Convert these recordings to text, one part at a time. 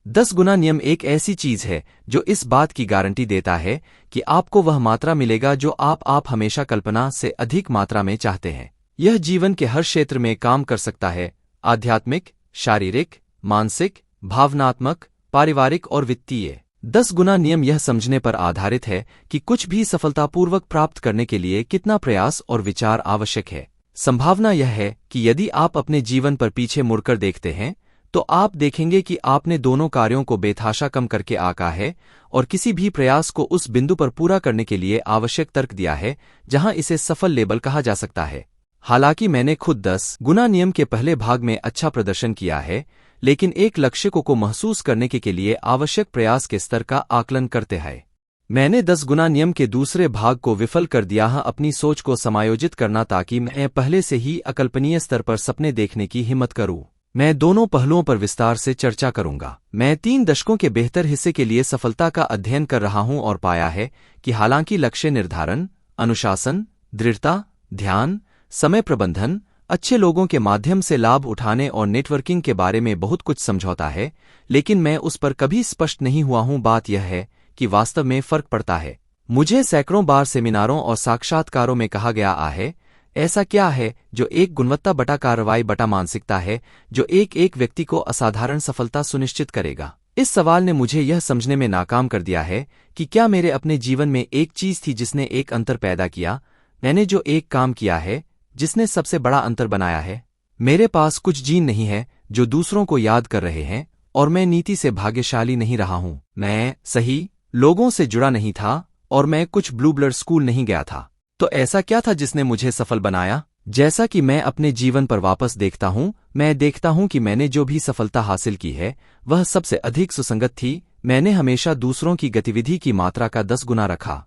10 गुना नियम एक ऐसी चीज है जो इस बात की गारंटी देता है कि आपको वह मात्रा मिलेगा जो आप हमेशा कल्पना से अधिक मात्रा में चाहते हैं। यह जीवन के हर क्षेत्र में काम कर सकता है, आध्यात्मिक, शारीरिक, मानसिक, भावनात्मक, पारिवारिक और वित्तीय। 10 गुना नियम यह समझने पर आधारित है कि कुछ भी सफलतापूर्वक प्राप्त करने के लिए कितना प्रयास और विचार आवश्यक है। संभावना यह है कि यदि आप अपने जीवन पर पीछे मुड़कर देखते हैं तो आप देखेंगे कि आपने दोनों कार्यों को बेतहाशा कम करके आंका है और किसी भी प्रयास को उस बिंदु पर पूरा करने के लिए आवश्यक तर्क दिया है जहां इसे सफल लेबल कहा जा सकता है। हालांकि मैंने खुद 10 गुना नियम के पहले भाग में अच्छा प्रदर्शन किया है, लेकिन एक लक्ष्य को महसूस करने के लिए आवश्यक प्रयास के स्तर का आकलन करते हैं। मैंने 10 गुना नियम के दूसरे भाग को विफल कर दिया है, अपनी सोच को समायोजित करना ताकि मैं पहले से ही अकल्पनीय स्तर पर सपने देखने की हिम्मत करूं। मैं दोनों पहलुओं पर विस्तार से चर्चा करूंगा। मैं 3 दशकों के बेहतर हिस्से के लिए सफलता का अध्ययन कर रहा हूं और पाया है कि हालांकि लक्ष्य निर्धारण, अनुशासन, दृढ़ता, ध्यान, समय प्रबंधन, अच्छे लोगों के माध्यम से लाभ उठाने और नेटवर्किंग के बारे में बहुत कुछ समझौता है, लेकिन मैं उस पर कभी स्पष्ट नहीं हुआ हूं। बात यह है कि वास्तव में फर्क पड़ता है। मुझे सैकड़ों बार सेमिनारों और साक्षात्कारों में कहा गया है, ऐसा क्या है जो एक गुणवत्ता बटा कार्रवाई बटा मानसिकता है जो एक व्यक्ति को असाधारण सफलता सुनिश्चित करेगा। इस सवाल ने मुझे यह समझने में नाकाम कर दिया है कि क्या मेरे अपने जीवन में एक चीज थी जिसने एक अंतर पैदा किया। मैंने जो एक काम किया है जिसने सबसे बड़ा अंतर बनाया है। मेरे पास कुछ जीन नहीं है जो दूसरों को याद कर रहे हैं और मैं नीति से भाग्यशाली नहीं रहा हूं। मैं सही लोगों से जुड़ा नहीं था और मैं कुछ ब्लू ब्लड स्कूल नहीं गया था। तो ऐसा क्या था जिसने मुझे सफल बनाया? जैसा कि मैं अपने जीवन पर वापस देखता हूं, मैं देखता हूं कि मैंने जो भी सफलता हासिल की है वह सबसे अधिक सुसंगत थी। मैंने हमेशा दूसरों की गतिविधि की मात्रा का 10 गुना रखा।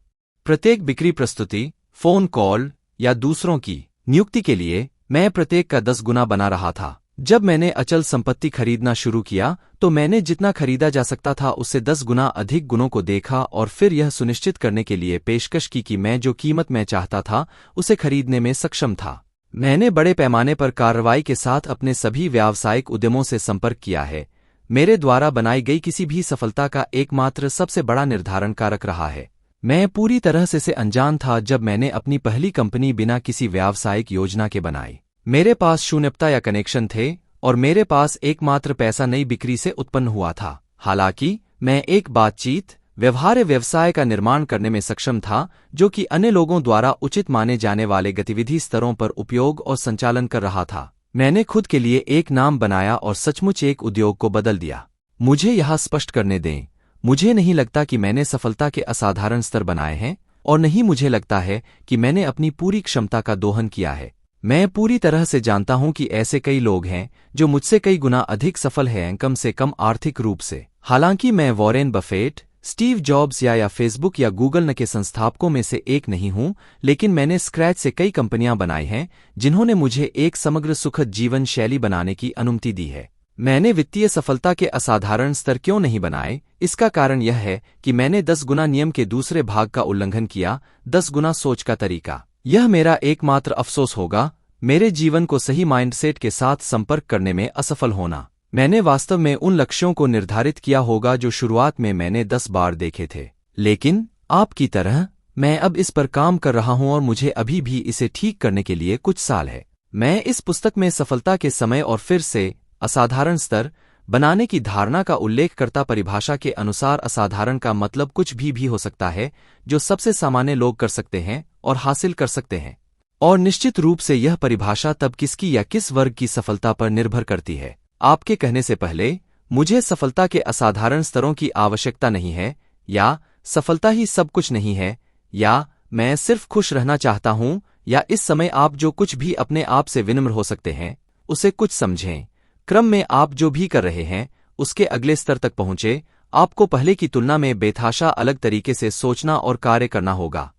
प्रत्येक बिक्री प्रस्तुति, फोन कॉल या दूसरों की नियुक्ति के लिए मैं प्रत्येक का 10 गुना बना रहा था। जब मैंने अचल संपत्ति खरीदना शुरू किया तो मैंने जितना खरीदा जा सकता था उससे 10 गुना अधिक गुणों को देखा और फिर यह सुनिश्चित करने के लिए पेशकश की कि मैं जो कीमत मैं चाहता था उसे खरीदने में सक्षम था। मैंने बड़े पैमाने पर कार्रवाई के साथ अपने सभी व्यावसायिक उद्यमों से संपर्क किया है। मेरे द्वारा बनाई गई किसी भी सफलता का एकमात्र सबसे बड़ा निर्धारण कारक रहा है। मैं पूरी तरह से अनजान था जब मैंने अपनी पहली कंपनी बिना किसी व्यावसायिक योजना के बनाई। मेरे पास शून्यता या कनेक्शन थे और मेरे पास एकमात्र पैसा नई बिक्री से उत्पन्न हुआ था। हालांकि मैं एक बातचीत व्यवहार्य व्यवसाय का निर्माण करने में सक्षम था जो कि अन्य लोगों द्वारा उचित माने जाने वाले गतिविधि स्तरों पर उपयोग और संचालन कर रहा था। मैंने खुद के लिए एक नाम बनाया और सचमुच एक उद्योग को बदल दिया। मुझे यह स्पष्ट करने दें, मुझे नहीं लगता कि मैंने सफलता के असाधारण स्तर बनाए हैं और नहीं मुझे लगता है कि मैंने अपनी पूरी क्षमता का दोहन किया है। मैं पूरी तरह से जानता हूं कि ऐसे कई लोग हैं जो मुझसे कई गुना अधिक सफल हैं, कम से कम आर्थिक रूप से। हालांकि मैं वॉरेन बफेट, स्टीव जॉब्स या फेसबुक या गूगल के संस्थापकों में से एक नहीं हूं, लेकिन मैंने स्क्रैच से कई कंपनियां बनाई हैं जिन्होंने मुझे एक समग्र सुखद जीवन शैली बनाने की अनुमति दी है। मैंने वित्तीय सफलता के असाधारण स्तर क्यों नहीं बनाए? इसका कारण यह है कि मैंने 10 गुना नियम के दूसरे भाग का उल्लंघन किया। 10 गुना सोच का तरीका। यह मेरा एकमात्र अफसोस होगा, मेरे जीवन को सही माइंडसेट के साथ संपर्क करने में असफल होना। मैंने वास्तव में उन लक्ष्यों को निर्धारित किया होगा जो शुरुआत में मैंने 10 बार देखे थे, लेकिन आपकी तरह मैं अब इस पर काम कर रहा हूं और मुझे अभी भी इसे ठीक करने के लिए कुछ साल है। मैं इस पुस्तक में सफलता के समय और फिर से असाधारण स्तर बनाने की धारणा का उल्लेख करता। परिभाषा के अनुसार असाधारण का मतलब कुछ भी हो सकता है जो सबसे सामान्य लोग कर सकते हैं और हासिल कर सकते हैं, और निश्चित रूप से यह परिभाषा तब किसकी या किस वर्ग की सफलता पर निर्भर करती है। आपके कहने से पहले, मुझे सफलता के असाधारण स्तरों की आवश्यकता नहीं है, या सफलता ही सब कुछ नहीं है, या मैं सिर्फ खुश रहना चाहता हूं, या इस समय आप जो कुछ भी अपने आप से विनम्र हो सकते हैं उसे कुछ समझें। क्रम में आप जो भी कर रहे हैं उसके अगले स्तर तक पहुंचे। आपको पहले की तुलना में बेतहाशा अलग तरीके से सोचना और कार्य करना होगा।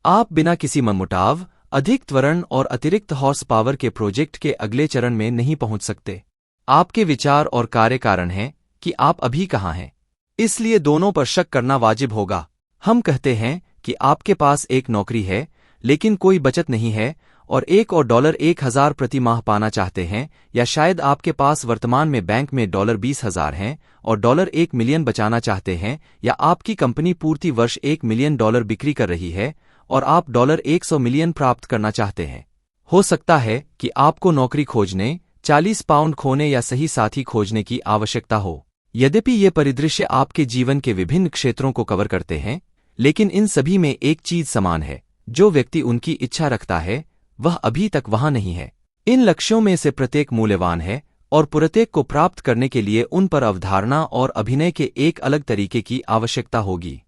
आप बिना किसी मनमुटाव, अधिक त्वरण और अतिरिक्त हॉर्स पावर के प्रोजेक्ट के अगले चरण में नहीं पहुंच सकते। आपके विचार और कार्य कारण है कि आप अभी कहां हैं। इसलिए दोनों पर शक करना वाजिब होगा। हम कहते हैं कि आपके पास एक नौकरी है लेकिन कोई बचत नहीं है और $1 प्रति माह पाना चाहते हैं, या शायद आपके पास वर्तमान में बैंक में $20,000 हैं और $1 मिलियन बचाना चाहते हैं, या आपकी कंपनी पूर्ति वर्ष $1 मिलियन बिक्री कर रही है और आप $100 मिलियन प्राप्त करना चाहते हैं। हो सकता है कि आपको नौकरी खोजने, 40 पाउंड खोने या सही साथी खोजने की आवश्यकता हो। यद्यपि ये परिदृश्य आपके जीवन के विभिन्न क्षेत्रों को कवर करते हैं, लेकिन इन सभी में एक चीज समान है, जो व्यक्ति उनकी इच्छा रखता है वह अभी तक वहां नहीं है। इन लक्ष्यों में से प्रत्येक मूल्यवान है और प्रत्येक को प्राप्त करने के लिए उन पर अवधारणा और अभिनय के एक अलग तरीके की आवश्यकता होगी।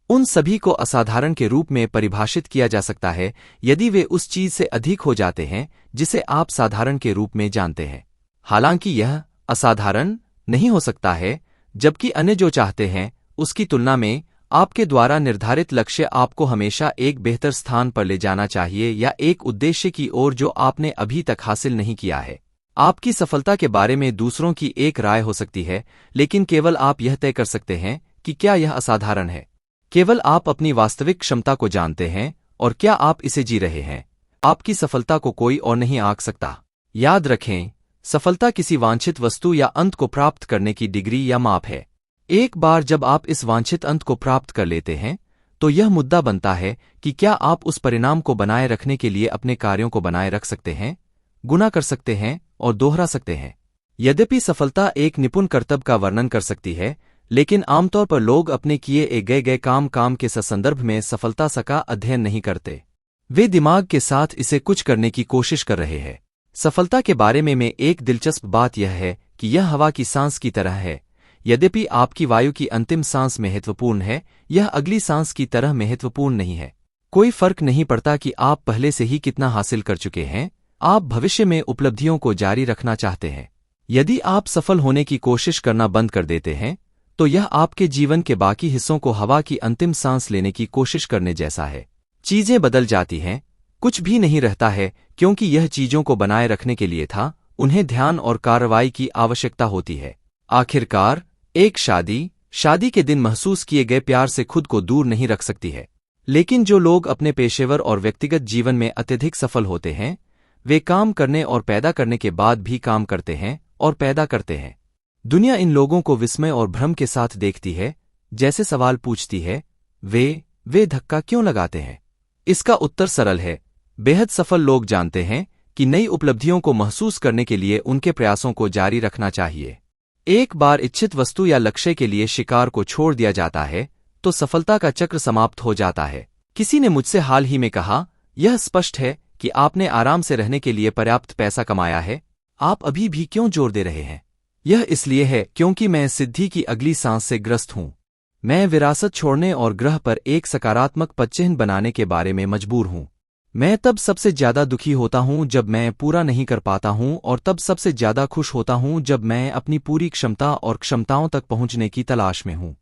उन सभी को असाधारण के रूप में परिभाषित किया जा सकता है यदि वे उस चीज से अधिक हो जाते हैं जिसे आप साधारण के रूप में जानते हैं। हालांकि यह असाधारण नहीं हो सकता है, जबकि अन्य जो चाहते हैं उसकी तुलना में आपके द्वारा निर्धारित लक्ष्य आपको हमेशा एक बेहतर स्थान पर ले जाना चाहिए या एक उद्देश्य की ओर जो आपने अभी तक हासिल नहीं किया है। आपकी सफलता के बारे में दूसरों की एक राय हो सकती है, लेकिन केवल आप यह तय कर सकते हैं कि क्या यह असाधारण है। केवल आप अपनी वास्तविक क्षमता को जानते हैं और क्या आप इसे जी रहे हैं। आपकी सफलता को कोई और नहीं आंक सकता। याद रखें, सफलता किसी वांछित वस्तु या अंत को प्राप्त करने की डिग्री या माप है। एक बार जब आप इस वांछित अंत को प्राप्त कर लेते हैं, तो यह मुद्दा बनता है कि क्या आप उस परिणाम को बनाए रखने के लिए अपने कार्यों को बनाए रख सकते हैं, गुना कर सकते हैं और दोहरा सकते हैं। यद्यपि सफलता एक निपुण कर्तव्य का वर्णन कर सकती है, लेकिन आमतौर पर लोग अपने किए गए काम के संदर्भ में सफलता का अध्ययन नहीं करते। वे दिमाग के साथ इसे कुछ करने की कोशिश कर रहे हैं। सफलता के बारे में एक दिलचस्प बात यह है कि यह हवा की सांस की तरह है। यद्यपि आपकी वायु की अंतिम सांस महत्वपूर्ण है, यह अगली सांस की तरह महत्वपूर्ण नहीं है। कोई फर्क नहीं पड़ता कि आप पहले से ही कितना हासिल कर चुके हैं, आप भविष्य में उपलब्धियों को जारी रखना चाहते हैं। यदि आप सफल होने की कोशिश करना बंद कर देते हैं, तो यह आपके जीवन के बाकी हिस्सों को हवा की अंतिम सांस लेने की कोशिश करने जैसा है। चीजें बदल जाती हैं, कुछ भी नहीं रहता है, क्योंकि यह चीजों को बनाए रखने के लिए था, उन्हें ध्यान और कार्रवाई की आवश्यकता होती है। आखिरकार, एक शादी के दिन महसूस किए गए प्यार से खुद को दूर नहीं रख सकती है। लेकिन जो लोग अपने पेशेवर और व्यक्तिगत जीवन में अत्यधिक सफल होते हैं, वे काम करने और पैदा करने के बाद भी काम करते हैं और पैदा करते हैं। दुनिया इन लोगों को विस्मय और भ्रम के साथ देखती है, जैसे सवाल पूछती है, वे धक्का क्यों लगाते हैं? इसका उत्तर सरल है। बेहद सफल लोग जानते हैं कि नई उपलब्धियों को महसूस करने के लिए उनके प्रयासों को जारी रखना चाहिए। एक बार इच्छित वस्तु या लक्ष्य के लिए शिकार को छोड़ दिया जाता है, तो सफलता का चक्र समाप्त हो जाता है। किसी ने मुझसे हाल ही में कहा, यह स्पष्ट है कि आपने आराम से रहने के लिए पर्याप्त पैसा कमाया है, आप अभी भी क्यों जोर दे रहे हैं? यह इसलिए है क्योंकि मैं सिद्धि की अगली सांस से ग्रस्त हूं। मैं विरासत छोड़ने और ग्रह पर एक सकारात्मक पदचिह्न बनाने के बारे में मजबूर हूं। मैं तब सबसे ज्यादा दुखी होता हूं जब मैं पूरा नहीं कर पाता हूं, और तब सबसे ज्यादा खुश होता हूं जब मैं अपनी पूरी क्षमता और क्षमताओं तक पहुंचने की तलाश में हूं।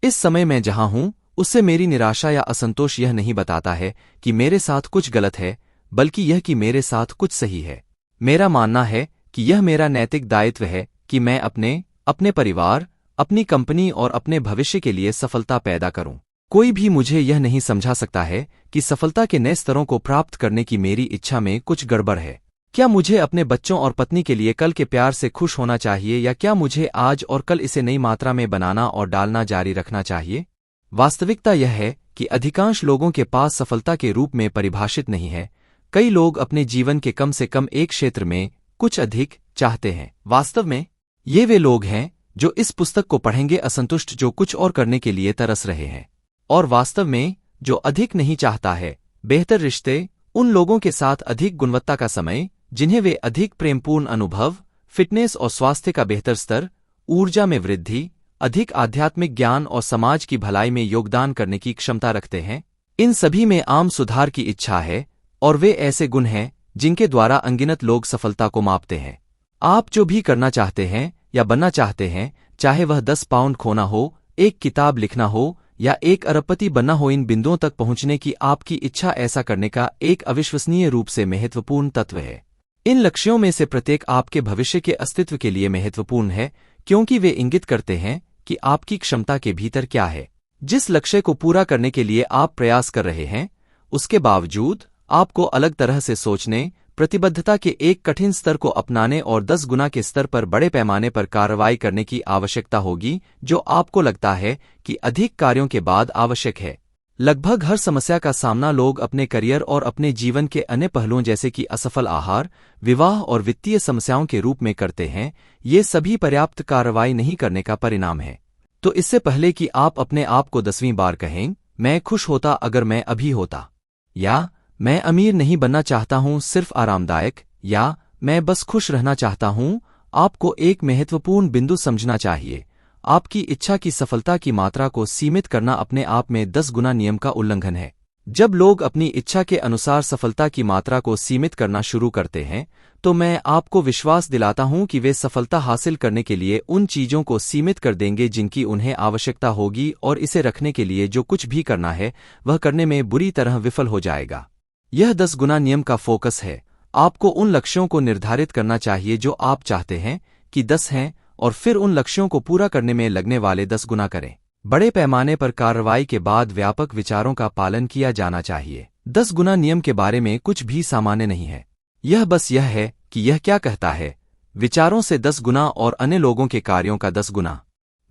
इस समय मैं जहां हूं, उससे मेरी निराशा या असंतोष यह नहीं बताता है कि मेरे साथ कुछ गलत है, बल्कि यह कि मेरे साथ कुछ सही है। मेरा मानना है कि यह मेरा नैतिक दायित्व है कि मैं अपने परिवार, अपनी कंपनी और अपने भविष्य के लिए सफलता पैदा करूं। कोई भी मुझे यह नहीं समझा सकता है कि सफलता के नए स्तरों को प्राप्त करने की मेरी इच्छा में कुछ गड़बड़ है। क्या मुझे अपने बच्चों और पत्नी के लिए कल के प्यार से खुश होना चाहिए, या क्या मुझे आज और कल इसे नई मात्रा में बनाना और डालना जारी रखना चाहिए? वास्तविकता यह है कि अधिकांश लोगों के पास सफलता के रूप में परिभाषित नहीं है। कई लोग अपने जीवन के कम से कम एक क्षेत्र में कुछ अधिक चाहते हैं। वास्तव में ये वे लोग हैं जो इस पुस्तक को पढ़ेंगे, असंतुष्ट जो कुछ और करने के लिए तरस रहे हैं। और वास्तव में जो अधिक नहीं चाहता है, बेहतर रिश्ते, उन लोगों के साथ अधिक गुणवत्ता का समय, जिन्हें वे अधिक प्रेमपूर्ण अनुभव, फिटनेस और स्वास्थ्य का बेहतर स्तर, ऊर्जा में वृद्धि, अधिक आध्यात्मिक ज्ञान और समाज की भलाई में योगदान करने की क्षमता रखते हैं। इन सभी में आम सुधार की इच्छा है, और वे ऐसे गुण हैं जिनके द्वारा अनगिनत लोग सफलता को मापते हैं। आप जो भी करना चाहते हैं या बनना चाहते हैं, चाहे वह 10 पाउंड खोना हो, एक किताब लिखना हो या एक अरबपति बनना हो, इन बिंदुओं तक पहुंचने की आपकी इच्छा ऐसा करने का एक अविश्वसनीय रूप से महत्वपूर्ण तत्व है। इन लक्ष्यों में से प्रत्येक आपके भविष्य के अस्तित्व के लिए महत्वपूर्ण है, क्योंकि वे इंगित करते हैं कि आपकी क्षमता के भीतर क्या है। जिस लक्ष्य को पूरा करने के लिए आप प्रयास कर रहे हैं, उसके बावजूद आपको अलग तरह से सोचने, प्रतिबद्धता के एक कठिन स्तर को अपनाने और 10 गुना के स्तर पर बड़े पैमाने पर कार्रवाई करने की आवश्यकता होगी जो आपको लगता है कि अधिक कार्यों के बाद आवश्यक है। लगभग हर समस्या का सामना लोग अपने करियर और अपने जीवन के अन्य पहलुओं जैसे कि असफल आहार, विवाह और वित्तीय समस्याओं के रूप में करते हैं। ये सभी पर्याप्त कार्रवाई नहीं करने का परिणाम है। तो इससे पहले कि आप अपने आप को 10वीं बार कहें, मैं खुश होता अगर मैं अभी होता, या मैं अमीर नहीं बनना चाहता हूं सिर्फ आरामदायक, या मैं बस खुश रहना चाहता हूं, आपको एक महत्वपूर्ण बिंदु समझना चाहिए। आपकी इच्छा की सफलता की मात्रा को सीमित करना अपने आप में 10 गुना नियम का उल्लंघन है। जब लोग अपनी इच्छा के अनुसार सफलता की मात्रा को सीमित करना शुरू करते हैं, तो मैं आपको विश्वास दिलाता हूं कि वे सफलता हासिल करने के लिए उन चीजों को सीमित कर देंगे जिनकी उन्हें आवश्यकता होगी, और इसे रखने के लिए जो कुछ भी करना है वह करने में बुरी तरह विफल हो जाएगा। यह 10 गुना नियम का फोकस है। आपको उन लक्ष्यों को निर्धारित करना चाहिए जो आप चाहते हैं कि 10 हैं, और फिर उन लक्ष्यों को पूरा करने में लगने वाले 10 गुना करें। बड़े पैमाने पर कार्रवाई के बाद व्यापक विचारों का पालन किया जाना चाहिए। 10 गुना नियम के बारे में कुछ भी सामान्य नहीं है। यह बस यह है कि यह क्या कहता है, विचारों से 10 गुना और अन्य लोगों के कार्यों का 10 गुना।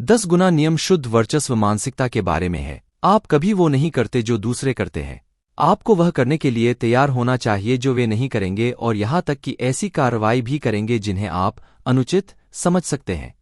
10 गुना नियम शुद्ध वर्चस्व मानसिकता के बारे में है। आप कभी वो नहीं करते जो दूसरे करते हैं। आपको वह करने के लिए तैयार होना चाहिए जो वे नहीं करेंगे, और यहां तक कि ऐसी कार्रवाई भी करेंगे जिन्हें आप अनुचित समझ सकते हैं।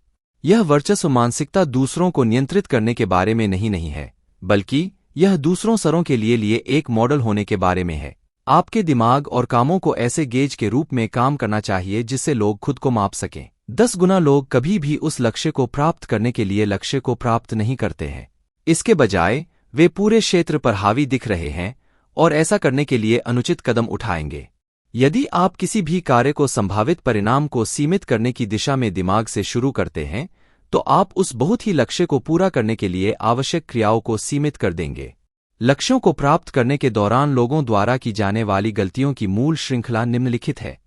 यह वर्चस्व मानसिकता दूसरों को नियंत्रित करने के बारे में नहीं है, बल्कि यह दूसरों सरों के लिए एक मॉडल होने के बारे में है। आपके दिमाग और कामों को ऐसे गेज के रूप में काम करना चाहिए जिससे लोग खुद को माप सकें। 10 गुना लोग कभी भी उस लक्ष्य को प्राप्त करने के लिए लक्ष्य को प्राप्त नहीं करते हैं। इसके बजाय वे पूरे क्षेत्र पर हावी दिख रहे हैं और ऐसा करने के लिए अनुचित कदम उठाएंगे। यदि आप किसी भी कार्य को संभावित परिणाम को सीमित करने की दिशा में दिमाग से शुरू करते हैं, तो आप उस बहुत ही लक्ष्य को पूरा करने के लिए आवश्यक क्रियाओं को सीमित कर देंगे। लक्ष्यों को प्राप्त करने के दौरान लोगों द्वारा की जाने वाली गलतियों की मूल श्रृंखला निम्नलिखित है।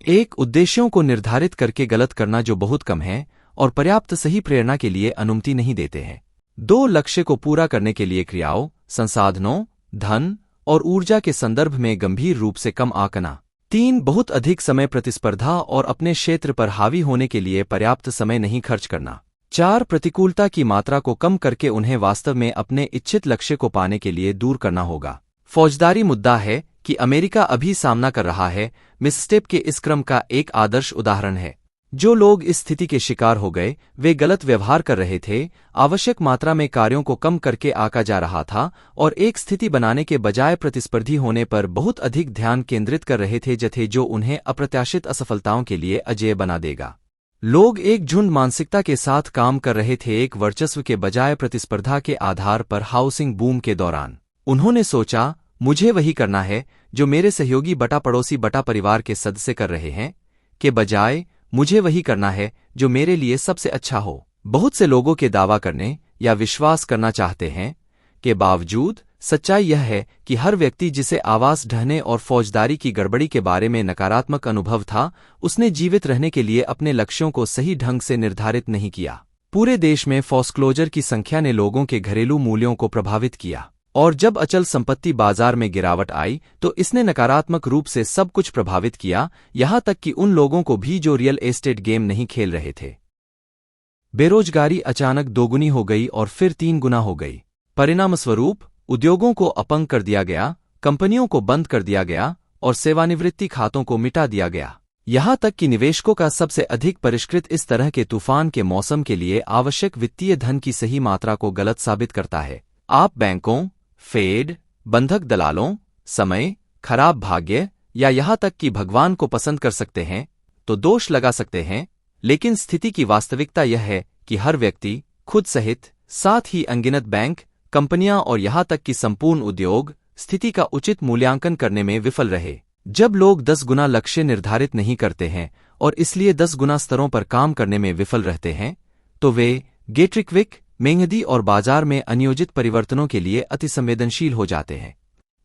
1. उद्देश्यों को निर्धारित करके गलत करना जो बहुत कम है और पर्याप्त सही प्रेरणा के लिए अनुमति नहीं देते हैं। 2. लक्ष्य को पूरा करने के लिए क्रियाओं, संसाधनों, धन और ऊर्जा के संदर्भ में गंभीर रूप से कम आंकना। 3. बहुत अधिक समय प्रतिस्पर्धा और अपने क्षेत्र पर हावी होने के लिए पर्याप्त समय नहीं खर्च करना। 4. प्रतिकूलता की मात्रा को कम करके उन्हें वास्तव में अपने इच्छित लक्ष्य को पाने के लिए दूर करना होगा। फौजदारी मुद्दा है कि अमेरिका अभी सामना कर रहा है, मिसस्टेप के इस क्रम का एक आदर्श उदाहरण है। जो लोग इस स्थिति के शिकार हो गए, वे गलत व्यवहार कर रहे थे, आवश्यक मात्रा में कार्यों को कम करके आका जा रहा था और एक स्थिति बनाने के बजाय प्रतिस्पर्धी होने पर बहुत अधिक ध्यान केंद्रित कर रहे थे जथे जो उन्हें अप्रत्याशित असफलताओं के लिए अजेय बना देगा। लोग एक झुंड मानसिकता के साथ काम कर रहे थे, एक वर्चस्व के बजाय प्रतिस्पर्धा के आधार पर। हाउसिंग बूम के दौरान उन्होंने सोचा, मुझे वही करना है जो मेरे सहयोगी बटा पड़ोसी बटा परिवार के सदस्य कर रहे हैं, के बजाय मुझे वही करना है जो मेरे लिए सबसे अच्छा हो। बहुत से लोगों के दावा करने या विश्वास करना चाहते हैं के बावजूद सच्चाई यह है कि हर व्यक्ति जिसे आवास ढहने और फौजदारी की गड़बड़ी के बारे में नकारात्मक अनुभव था, उसने जीवित रहने के लिए अपने लक्ष्यों को सही ढंग से निर्धारित नहीं किया। पूरे देश में फॉक्सक्लोजर की संख्या ने लोगों के घरेलू मूल्यों को प्रभावित किया, और जब अचल संपत्ति बाजार में गिरावट आई तो इसने नकारात्मक रूप से सब कुछ प्रभावित किया, यहां तक कि उन लोगों को भी जो रियल एस्टेट गेम नहीं खेल रहे थे। बेरोजगारी अचानक दोगुनी हो गई और फिर 3 गुना हो गई। परिणामस्वरूप उद्योगों को अपंग कर दिया गया, कंपनियों को बंद कर दिया गया और सेवानिवृत्ति खातों को मिटा दिया गया। यहां तक कि निवेशकों का सबसे अधिक परिष्कृत इस तरह के तूफान के मौसम के लिए आवश्यक वित्तीय धन की सही मात्रा को गलत साबित करता है। आप बैंकों, फेड, बंधक दलालों, समय, खराब भाग्य या यहां तक कि भगवान को पसंद कर सकते हैं तो दोष लगा सकते हैं, लेकिन स्थिति की वास्तविकता यह है कि हर व्यक्ति, खुद सहित, साथ ही अनगिनत बैंक, कंपनियां और यहां तक कि संपूर्ण उद्योग स्थिति का उचित मूल्यांकन करने में विफल रहे। जब लोग 10 गुना लक्ष्य निर्धारित नहीं करते हैं और इसलिए 10 गुना स्तरों पर काम करने में विफल रहते हैं, तो वे गेट्रिक्विक, मेंहदी और बाजार में अनियोजित परिवर्तनों के लिए अतिसंवेदनशील हो जाते हैं।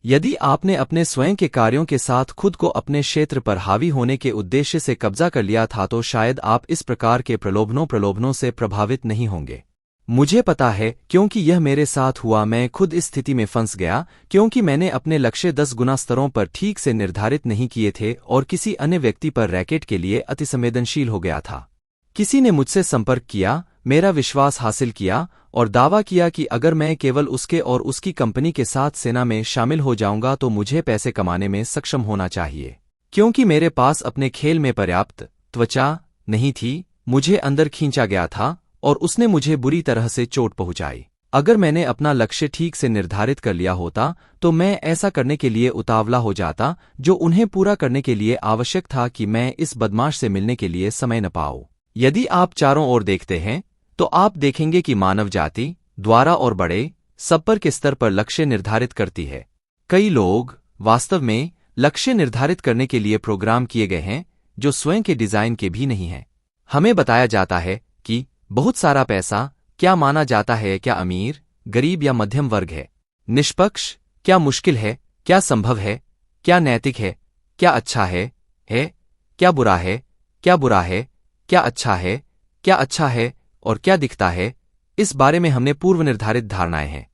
यदि आपने अपने स्वयं के कार्यों के साथ खुद को अपने क्षेत्र पर हावी होने के उद्देश्य से कब्जा कर लिया था, तो शायद आप इस प्रकार के प्रलोभनों से प्रभावित नहीं होंगे। मुझे पता है, क्योंकि यह मेरे साथ हुआ। मैं खुद इस स्थिति में फंस गया क्योंकि मैंने अपने लक्ष्य 10 गुना स्तरों पर ठीक से निर्धारित नहीं किए थे और किसी अन्य व्यक्ति पर रैकेट के लिए अतिसंवेदनशील हो गया था। किसी ने मुझसे संपर्क किया, मेरा विश्वास हासिल किया और दावा किया कि अगर मैं केवल उसके और उसकी कंपनी के साथ सेना में शामिल हो जाऊंगा तो मुझे पैसे कमाने में सक्षम होना चाहिए। क्योंकि मेरे पास अपने खेल में पर्याप्त त्वचा नहीं थी, मुझे अंदर खींचा गया था और उसने मुझे बुरी तरह से चोट पहुंचाई। अगर मैंने अपना लक्ष्य ठीक से निर्धारित कर लिया होता तो मैं ऐसा करने के लिए उतावला हो जाता जो उन्हें पूरा करने के लिए आवश्यक था कि मैं इस बदमाश से मिलने के लिए समय न पाऊं। यदि आप चारों ओर देखते हैं तो आप देखेंगे कि मानव जाति द्वारा और बड़े सब्र के स्तर पर लक्ष्य निर्धारित करती है। कई लोग वास्तव में लक्ष्य निर्धारित करने के लिए प्रोग्राम किए गए हैं जो स्वयं के डिजाइन के भी नहीं हैं। हमें बताया जाता है कि बहुत सारा पैसा क्या माना जाता है, क्या अमीर, गरीब या मध्यम वर्ग है, निष्पक्ष, क्या मुश्किल है, क्या संभव है, क्या नैतिक है, क्या अच्छा है, क्या बुरा है, क्या बुरा है, क्या अच्छा है और क्या दिखता है। इस बारे में हमने पूर्व निर्धारित धारणाएं हैं।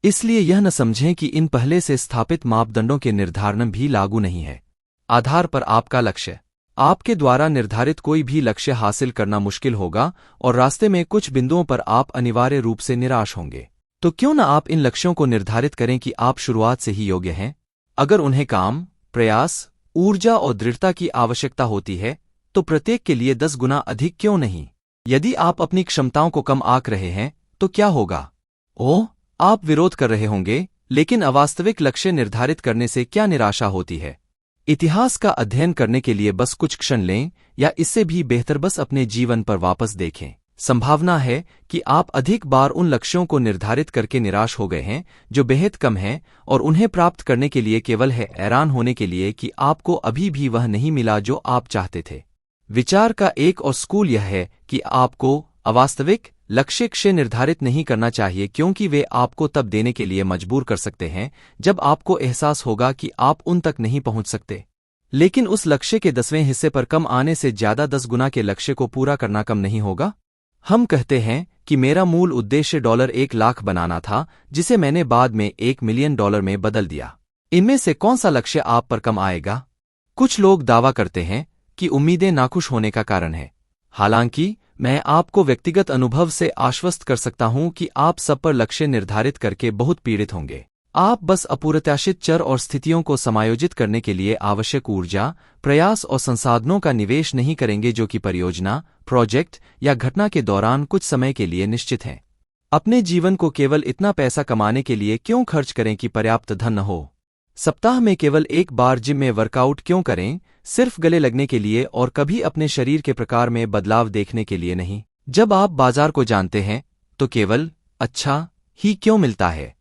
इसलिए यह न समझें कि इन पहले से स्थापित मापदंडों के निर्धारण भी लागू नहीं है। आधार पर आपका लक्ष्य, आपके द्वारा निर्धारित कोई भी लक्ष्य हासिल करना मुश्किल होगा और रास्ते में कुछ बिंदुओं पर आप अनिवार्य रूप से निराश होंगे। तो क्यों न आप इन लक्ष्यों को निर्धारित करें कि आप शुरुआत से ही योग्य हैं। अगर उन्हें काम, प्रयास, ऊर्जा और दृढ़ता की आवश्यकता होती है तो प्रत्येक के लिए 10 गुना अधिक क्यों नहीं। यदि आप अपनी क्षमताओं को कम आंक रहे हैं तो क्या होगा? ओह, आप विरोध कर रहे होंगे, लेकिन अवास्तविक लक्ष्य निर्धारित करने से क्या निराशा होती है? इतिहास का अध्ययन करने के लिए बस कुछ क्षण लें या इससे भी बेहतर बस अपने जीवन पर वापस देखें। संभावना है कि आप अधिक बार उन लक्ष्यों को निर्धारित करके निराश हो गए हैं जो बेहद कम हैं और उन्हें प्राप्त करने के लिए केवल हैरान होने के लिए कि आपको अभी भी वह नहीं मिला जो आप चाहते थे। विचार का एक और स्कूल यह है कि आपको अवास्तविक लक्ष्य निर्धारित नहीं करना चाहिए क्योंकि वे आपको तब देने के लिए मजबूर कर सकते हैं जब आपको एहसास होगा कि आप उन तक नहीं पहुंच सकते। लेकिन उस लक्ष्य के 10वें हिस्से पर कम आने से ज्यादा 10 गुना के लक्ष्य को पूरा करना कम नहीं होगा। हम कहते हैं कि मेरा मूल उद्देश्य $1,00,000 बनाना था जिसे मैंने बाद में $1 मिलियन में बदल दिया। इनमें से कौन सा लक्ष्य आप पर कम आएगा? कुछ लोग दावा करते हैं कि उम्मीदें नाखुश होने का कारण है। हालांकि मैं आपको व्यक्तिगत अनुभव से आश्वस्त कर सकता हूं कि आप सब पर लक्ष्य निर्धारित करके बहुत पीड़ित होंगे। आप बस अप्रत्याशित चर और स्थितियों को समायोजित करने के लिए आवश्यक ऊर्जा, प्रयास और संसाधनों का निवेश नहीं करेंगे जो कि परियोजना, प्रोजेक्ट या घटना के दौरान कुछ समय के लिए निश्चित हैं। अपने जीवन को केवल इतना पैसा कमाने के लिए क्यों खर्च करें कि पर्याप्त धन न हो? सप्ताह में केवल एक बार जिम में वर्कआउट क्यों करें, सिर्फ गले लगने के लिए और कभी अपने शरीर के प्रकार में बदलाव देखने के लिए नहीं? जब आप बाजार को जानते हैं तो केवल अच्छा ही क्यों मिलता है?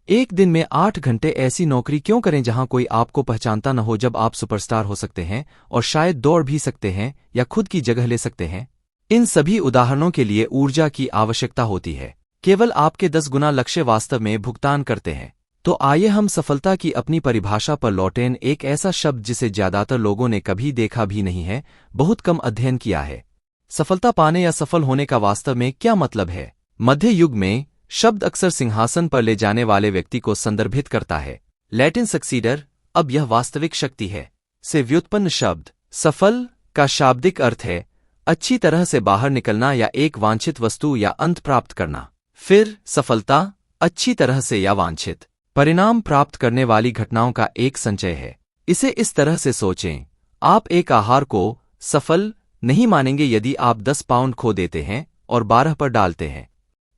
एक दिन में 8 घंटे ऐसी नौकरी क्यों करें जहां कोई आपको पहचानता न हो जब आप सुपरस्टार हो सकते हैं और शायद दौड़ भी सकते हैं या खुद की जगह ले सकते हैं? इन सभी उदाहरणों के लिए ऊर्जा की आवश्यकता होती है। केवल आपके 10 गुना लक्ष्य वास्तव में भुगतान करते हैं। तो आइए हम सफलता की अपनी परिभाषा पर लौटें, एक ऐसा शब्द जिसे ज्यादातर लोगों ने कभी देखा भी नहीं है, बहुत कम अध्ययन किया है। सफलता पाने या सफल होने का वास्तव में क्या मतलब है? मध्य युग में शब्द अक्सर सिंहासन पर ले जाने वाले व्यक्ति को संदर्भित करता है। लैटिन सक्सीडर, अब यह वास्तविक शक्ति है, से व्युत्पन्न शब्द सफल का शाब्दिक अर्थ है अच्छी तरह से बाहर निकलना या एक वांछित वस्तु या अंत प्राप्त करना। फिर सफलता अच्छी तरह से या वांछित परिणाम प्राप्त करने वाली घटनाओं का एक संचय है। इसे इस तरह से सोचें, आप एक आहार को सफल नहीं मानेंगे यदि आप 10 पाउंड खो देते हैं और 12 पर डालते हैं।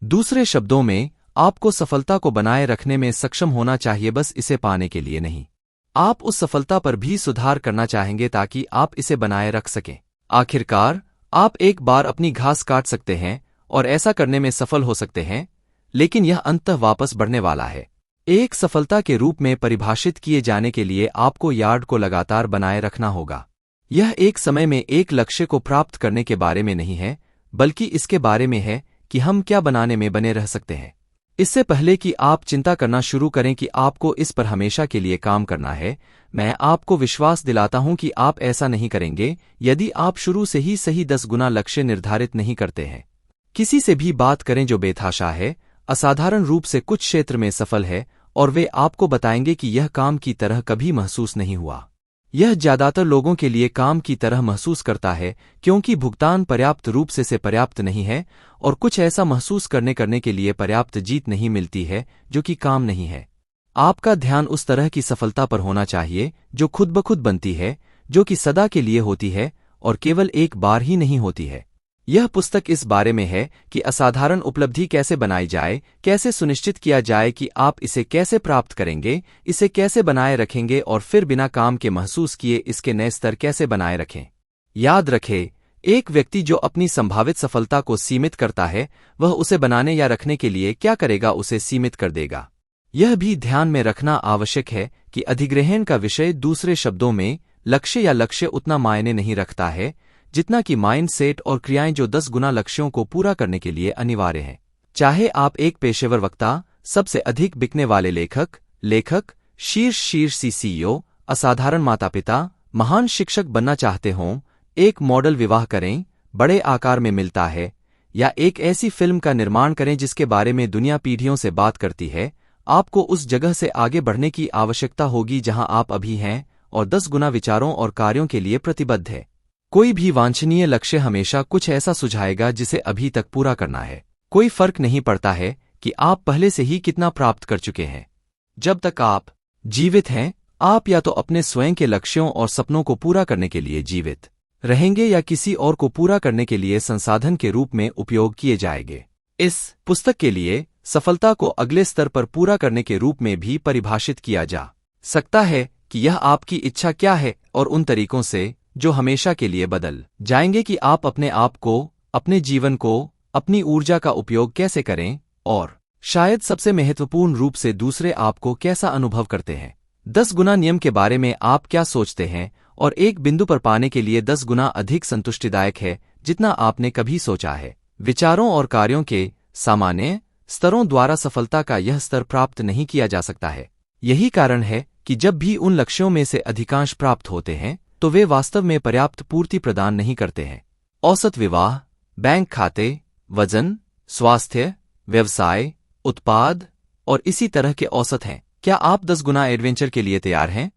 दूसरे शब्दों में, आपको सफलता को बनाए रखने में सक्षम होना चाहिए, बस इसे पाने के लिए नहीं। आप उस सफलता पर भी सुधार करना चाहेंगे ताकि आप इसे बनाए रख सकें। आखिरकार, आप एक बार अपनी घास काट सकते हैं और ऐसा करने में सफल हो सकते हैं, लेकिन यह अंततः वापस बढ़ने वाला है। एक सफलता के रूप में परिभाषित किए जाने के लिए आपको यार्ड को लगातार बनाए रखना होगा। यह एक समय में एक लक्ष्य को प्राप्त करने के बारे में नहीं है, बल्कि इसके बारे में है कि हम क्या बनाने में बने रह सकते हैं। इससे पहले कि आप चिंता करना शुरू करें कि आपको इस पर हमेशा के लिए काम करना है, मैं आपको विश्वास दिलाता हूं कि आप ऐसा नहीं करेंगे यदि आप शुरू से ही सही 10 गुना लक्ष्य निर्धारित नहीं करते हैं। किसी से भी बात करें जो बेतहाशा है, असाधारण रूप से कुछ क्षेत्र में सफल है, और वे आपको बताएंगे कि यह काम की तरह कभी महसूस नहीं हुआ। यह ज्यादातर लोगों के लिए काम की तरह महसूस करता है क्योंकि भुगतान पर्याप्त रूप से पर्याप्त नहीं है, और कुछ ऐसा महसूस करने के लिए पर्याप्त जीत नहीं मिलती है जो कि काम नहीं है। आपका ध्यान उस तरह की सफलता पर होना चाहिए जो खुद ब खुद बनती है, जो कि सदा के लिए होती है और केवल एक बार ही नहीं होती है। यह पुस्तक इस बारे में है कि असाधारण उपलब्धि कैसे बनाई जाए, कैसे सुनिश्चित किया जाए कि आप इसे कैसे प्राप्त करेंगे, इसे कैसे बनाए रखेंगे और फिर बिना काम के महसूस किए इसके नए स्तर कैसे बनाए रखें। याद रखें, एक व्यक्ति जो अपनी संभावित सफलता को सीमित करता है, वह उसे बनाने या रखने के लिए क्या करेगा, उसे सीमित कर देगा। यह भी ध्यान में रखना आवश्यक है कि अधिग्रहण का विषय, दूसरे शब्दों में लक्ष्य या लक्ष्य, उतना मायने नहीं रखता है जितना कि माइंड सेट और क्रियाएं जो 10 गुना लक्ष्यों को पूरा करने के लिए अनिवार्य हैं। चाहे आप एक पेशेवर वक्ता, सबसे अधिक बिकने वाले लेखक, शीर्ष सीईओ, असाधारण माता पिता, महान शिक्षक बनना चाहते हों, एक मॉडल विवाह करें, बड़े आकार में मिलता है, या एक ऐसी फिल्म का निर्माण करें जिसके बारे में दुनिया पीढ़ियों से बात करती है, आपको उस जगह से आगे बढ़ने की आवश्यकता होगी जहां आप अभी हैं और 10 गुना विचारों और कार्यों के लिए प्रतिबद्ध है। कोई भी वांछनीय लक्ष्य हमेशा कुछ ऐसा सुझाएगा जिसे अभी तक पूरा करना है। कोई फर्क नहीं पड़ता है कि आप पहले से ही कितना प्राप्त कर चुके हैं। जब तक आप जीवित हैं, आप या तो अपने स्वयं के लक्ष्यों और सपनों को पूरा करने के लिए जीवित रहेंगे या किसी और को पूरा करने के लिए संसाधन के रूप में उपयोग किए जाएंगे। इस पुस्तक के लिए सफलता को अगले स्तर पर पूरा करने के रूप में भी परिभाषित किया जा सकता है कि यह आपकी इच्छा क्या है और उन तरीकों से जो हमेशा के लिए बदल जाएंगे कि आप अपने आप को, अपने जीवन को, अपनी ऊर्जा का उपयोग कैसे करें और शायद सबसे महत्वपूर्ण रूप से दूसरे आप को कैसा अनुभव करते हैं। 10 गुना नियम के बारे में आप क्या सोचते हैं और एक बिंदु पर पाने के लिए 10 गुना अधिक संतुष्टिदायक है जितना आपने कभी सोचा है। विचारों और कार्यों के सामान्य स्तरों द्वारा सफलता का यह स्तर प्राप्त नहीं किया जा सकता है। यही कारण है कि जब भी उन लक्ष्यों में से अधिकांश प्राप्त होते हैं तो वे वास्तव में पर्याप्त पूर्ति प्रदान नहीं करते हैं। औसत विवाह, बैंक खाते, वजन, स्वास्थ्य, व्यवसाय, उत्पाद और इसी तरह के औसत हैं। क्या आप 10 गुना एडवेंचर के लिए तैयार हैं?